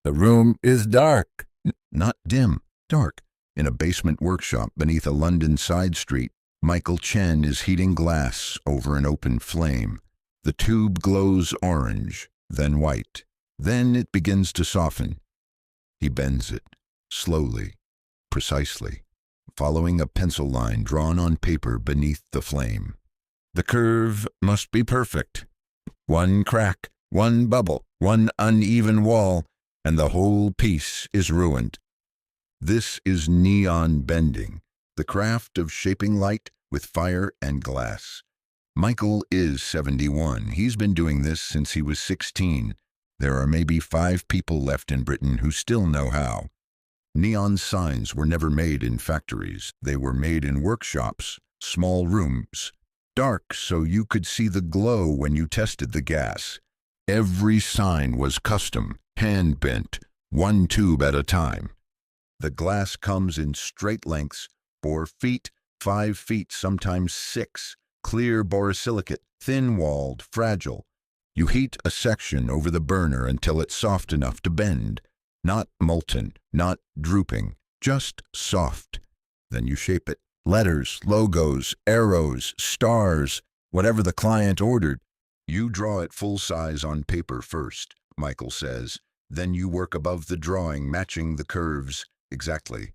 The room is dark. Not dim, dark. In a basement workshop beneath a London side street, Michael Chen is heating glass over an open flame. The tube glows orange, then white. Then it begins to soften. He bends it, slowly, precisely, following a pencil line drawn on paper beneath the flame. The curve must be perfect. One crack, one bubble, one uneven wall, and the whole piece is ruined. This is neon bending, the craft of shaping light with fire and glass. Michael is 71. He's been doing this since he was 16. There are maybe 5 people left in Britain who still know how. Neon signs were never made in factories. They were made in workshops, small rooms, dark so you could see the glow when you tested the gas. Every sign was custom, hand-bent, one tube at a time. The glass comes in straight lengths, 4 feet, 5 feet, sometimes 6, clear borosilicate, thin-walled, fragile. You heat a section over the burner until it's soft enough to bend. Not molten, not drooping, just soft. Then you shape it. Letters, logos, arrows, stars, whatever the client ordered. You draw it full size on paper first, Michael says. Then you work above the drawing, matching the curves exactly.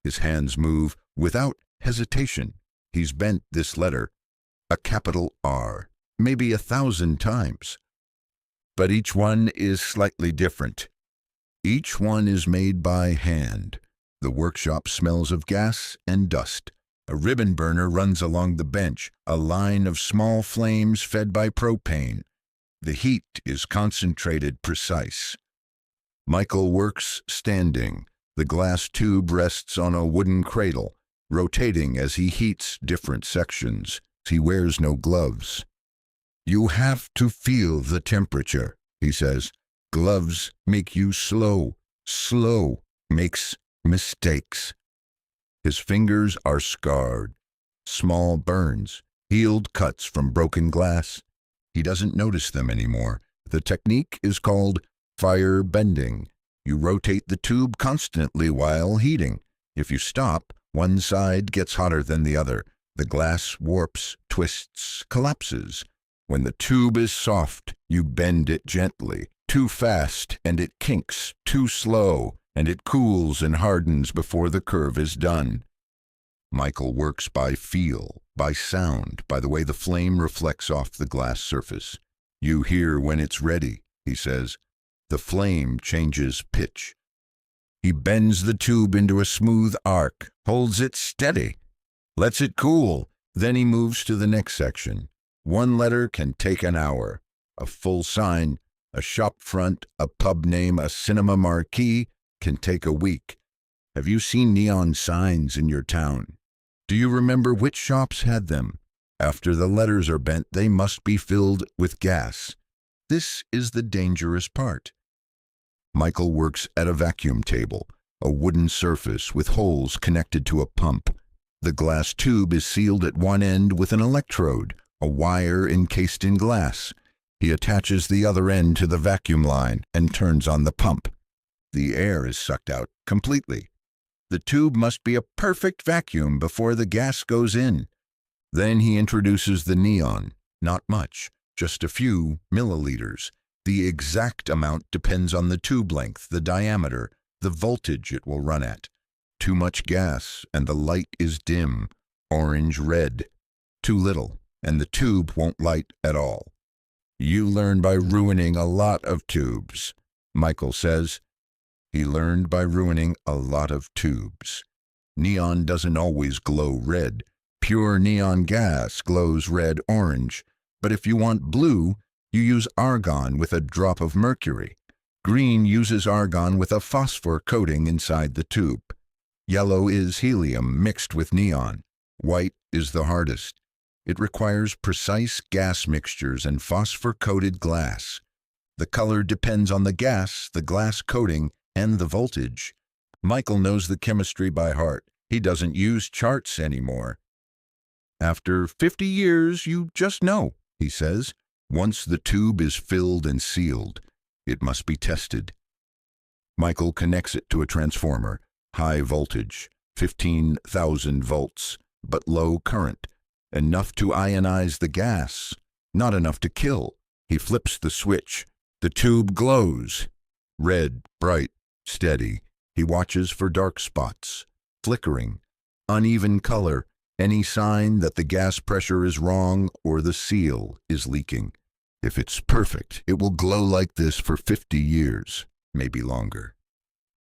His hands move without hesitation. He's bent this letter, a capital R, maybe 1,000 times. But each one is slightly different. Each one is made by hand. The workshop smells of gas and dust. A ribbon burner runs along the bench, a line of small flames fed by propane. The heat is concentrated, precise. Michael works standing. The glass tube rests on a wooden cradle, rotating as he heats different sections. He wears no gloves. You have to feel the temperature, he says. Gloves make you slow. Slow makes mistakes. His fingers are scarred. Small burns, healed cuts from broken glass. He doesn't notice them anymore. The technique is called fire bending. You rotate the tube constantly while heating. If you stop, one side gets hotter than the other. The glass warps, twists, collapses. When the tube is soft, you bend it gently. Too fast, and it kinks. Too slow, and it cools and hardens before the curve is done. Michael works by feel, by sound, by the way the flame reflects off the glass surface. You hear when it's ready, he says. The flame changes pitch. He bends the tube into a smooth arc, holds it steady, lets it cool. Then he moves to the next section. One letter can take an hour. A full sign, a shop front, a pub name, a cinema marquee can take a week. Have you seen neon signs in your town? Do you remember which shops had them? After the letters are bent, they must be filled with gas. This is the dangerous part. Michael works at a vacuum table, a wooden surface with holes connected to a pump. The glass tube is sealed at one end with an electrode, a wire encased in glass. He attaches the other end to the vacuum line and turns on the pump. The air is sucked out completely. The tube must be a perfect vacuum before the gas goes in. Then he introduces the neon. Not much, just a few milliliters. The exact amount depends on the tube length, the diameter, the voltage it will run at. Too much gas, and the light is dim, orange-red. Too little, and the tube won't light at all. You learn by ruining a lot of tubes, Michael says. He learned by ruining a lot of tubes. Neon doesn't always glow red. Pure neon gas glows red-orange. But if you want blue, you use argon with a drop of mercury. Green uses argon with a phosphor coating inside the tube. Yellow is helium mixed with neon. White is the hardest. It requires precise gas mixtures and phosphor-coated glass. The color depends on the gas, the glass coating, and the voltage. Michael knows the chemistry by heart. He doesn't use charts anymore. After 50 years, you just know, he says. Once the tube is filled and sealed, it must be tested. Michael connects it to a transformer, high voltage, 15,000 volts, but low current, enough to ionize the gas, not enough to kill. He flips the switch. The tube glows. Red, bright, steady. He watches for dark spots, flickering, uneven color, any sign that the gas pressure is wrong or the seal is leaking. If it's perfect, it will glow like this for 50 years, maybe longer.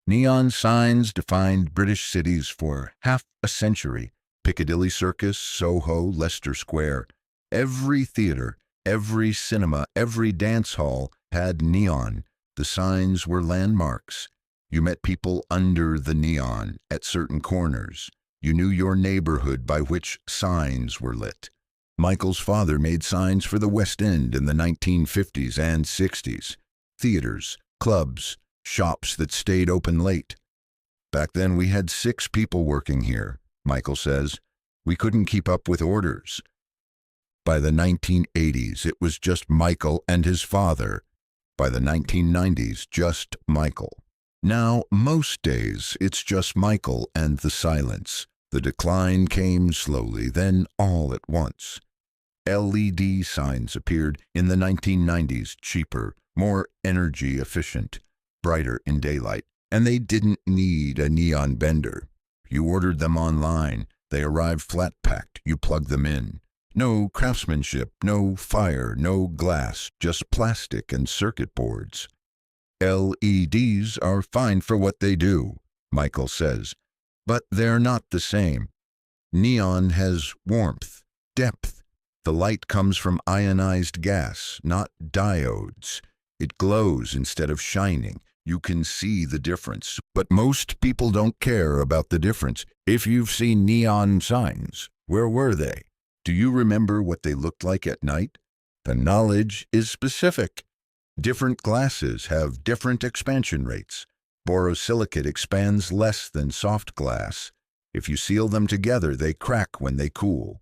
Neon signs defined British cities for half a century. Piccadilly Circus, Soho, Leicester Square. Every theater, every cinema, every dance hall had neon. The signs were landmarks. You met people under the neon at certain corners. You knew your neighborhood by which signs were lit. Michael's father made signs for the West End in the 1950s and 60s. Theaters, clubs, shops that stayed open late. Back then we had 6 people working here, Michael says. We couldn't keep up with orders. By the 1980s, it was just Michael and his father. By the 1990s, just Michael. Now, most days, it's just Michael and the silence. The decline came slowly, then all at once. LED signs appeared in the 1990s, cheaper, more energy efficient, brighter in daylight, and they didn't need a neon bender. You ordered them online. They arrived flat-packed. You plugged them in. No craftsmanship, no fire, no glass, just plastic and circuit boards. LEDs are fine for what they do, Michael says, but they're not the same. Neon has warmth, depth. The light comes from ionized gas, not diodes. It glows instead of shining. You can see the difference, but most people don't care about the difference. If you've seen neon signs, where were they? Do you remember what they looked like at night? The knowledge is specific. Different glasses have different expansion rates. Borosilicate expands less than soft glass. If you seal them together, they crack when they cool.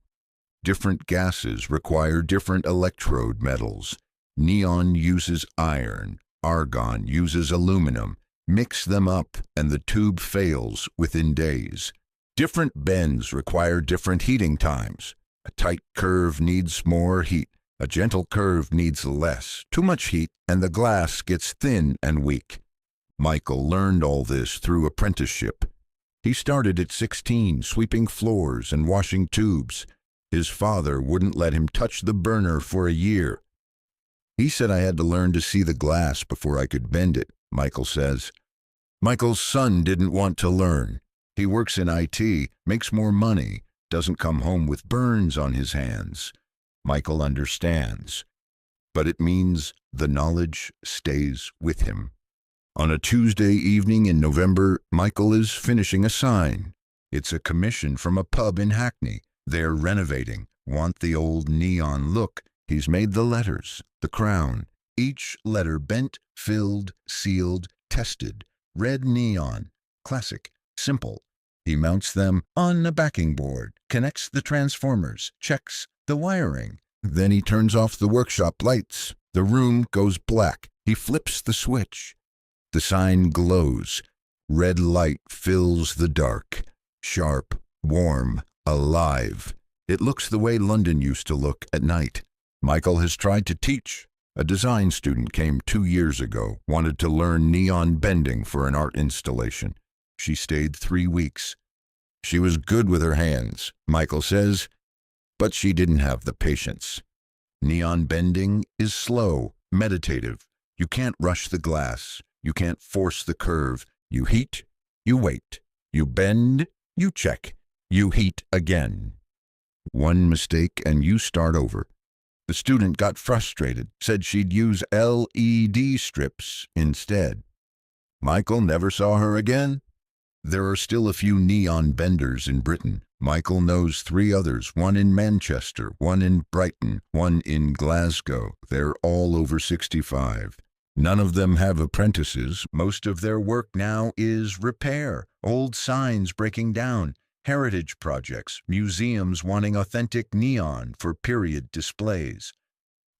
Different gases require different electrode metals. Neon uses iron. Argon uses aluminum. Mix them up and the tube fails within days. Different bends require different heating times. A tight curve needs more heat. A gentle curve needs less. Too much heat and the glass gets thin and weak. Michael learned all this through apprenticeship. He started at 16, sweeping floors and washing tubes. His father wouldn't let him touch the burner for a year. He said I had to learn to see the glass before I could bend it, Michael says. Michael's son didn't want to learn. He works in IT, makes more money, doesn't come home with burns on his hands. Michael understands. But it means the knowledge stays with him. On a Tuesday evening in November, Michael is finishing a sign. It's a commission from a pub in Hackney. They're renovating, want the old neon look. He's made the letters, the crown, each letter bent, filled, sealed, tested. Red neon, classic, simple. He mounts them on a backing board, connects the transformers, checks the wiring. Then he turns off the workshop lights. The room goes black. He flips the switch. The sign glows. Red light fills the dark. Sharp, warm, alive. It looks the way London used to look at night. Michael has tried to teach. A design student came 2 years ago, wanted to learn neon bending for an art installation. She stayed 3 weeks. She was good with her hands, Michael says, but she didn't have the patience. Neon bending is slow, meditative. You can't rush the glass. You can't force the curve. You heat, you wait. You bend, you check. You heat again. One mistake and you start over. The student got frustrated, said she'd use LED strips instead. Michael never saw her again. There are still a few neon benders in Britain. Michael knows 3 others, one in Manchester, one in Brighton, one in Glasgow. They're all over 65. None of them have apprentices. Most of their work now is repair, old signs breaking down, heritage projects, museums wanting authentic neon for period displays.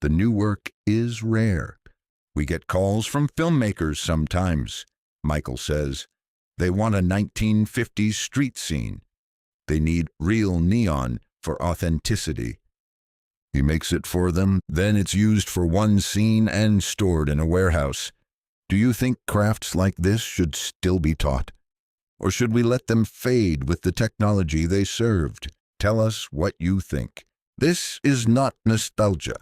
The new work is rare. We get calls from filmmakers sometimes. Michael says. They want a 1950s street scene. They need real neon for authenticity. He makes it for them, then it's used for one scene and stored in a warehouse. Do you think crafts like this should still be taught? Or should we let them fade with the technology they served? Tell us what you think. This is not nostalgia.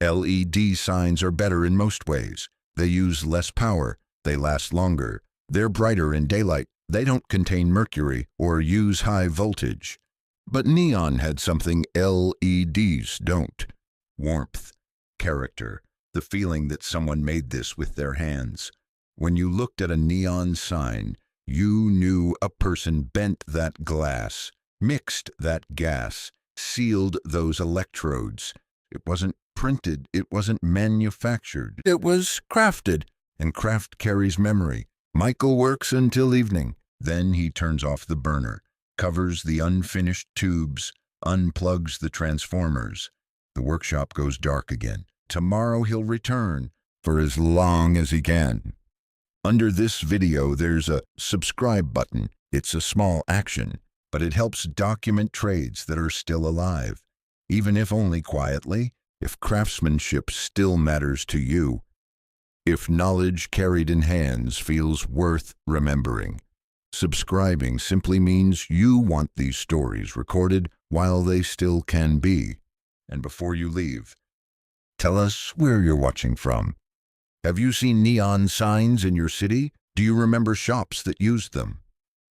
LED signs are better in most ways. They use less power. They last longer. They're brighter in daylight. They don't contain mercury or use high voltage. But neon had something LEDs don't. Warmth, character, the feeling that someone made this with their hands. When you looked at a neon sign, you knew a person bent that glass, mixed that gas, sealed those electrodes. It wasn't printed, it wasn't manufactured. It was crafted, and craft carries memory. Michael works until evening. Then he turns off the burner, covers the unfinished tubes, unplugs the transformers. The workshop goes dark again. Tomorrow he'll return for as long as he can. Under this video there's a subscribe button. It's a small action, but it helps document trades that are still alive, even if only quietly, if craftsmanship still matters to you, if knowledge carried in hands feels worth remembering. Subscribing simply means you want these stories recorded while they still can be. And before you leave, tell us where you're watching from. Have you seen neon signs in your city? Do you remember shops that used them?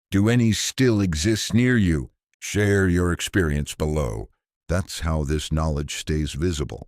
Do any still exist near you? Share your experience below. That's how this knowledge stays visible.